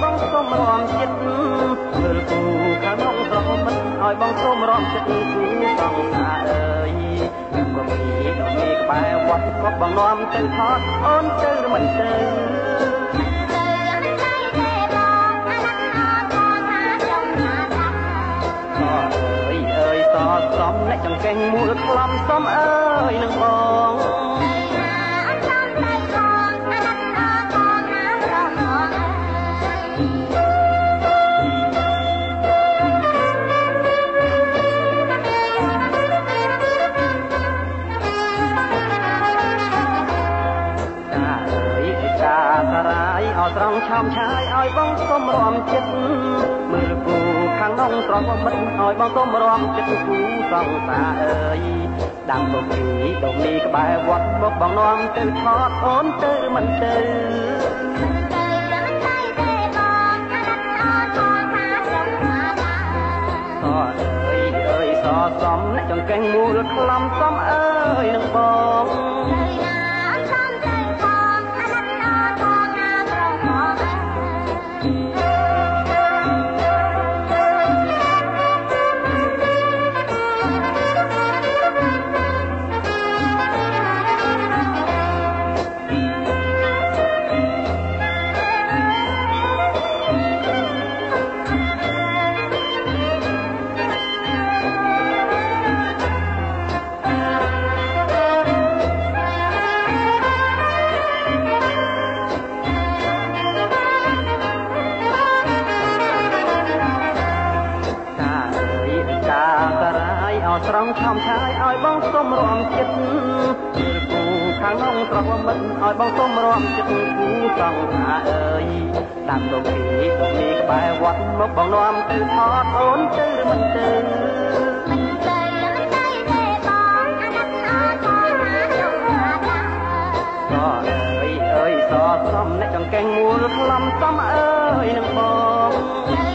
បងសូមរំចិត្តមើលគូខាងក្នុងស្រមិតឲ្យបងសូមរំចិត្តគូសង្សារអើយក៏មានក្បែរវត្តក៏បងនាំទៅថតអូនទៅឬមិនទៅសំអ្នកចង្កេងមូលខ្លំសំអើយនឹងបងស្រង់ឆោមឆាយឲ្យបងសូមរំចិត្តមើលគូខាងនងស្រស់មិនឲ្យបងសូមរំចិត្តគូសង្សារអើយដាំទុកពីដងនេះក្បែរវត្តមកបងនាំទៅថតអូនទៅមិនទៅសសំអ្នកចង្កេងមូលខ្លំសំអើយនឹងបងស្រង់ឆោមឆាយឲ្យបងសូមរំចិត្តគូខាងនងស្រស់មិនឲ្យបងសូមរំចិត្តគូសង្សារអើយតាមលោកពីដងនេះក្បែរវត្តមកបងនាំទៅថតអូនទៅឬមិនទៅអើយសសំអ្នកចង្កេងមូលខ្លំសំអើយនឹងបង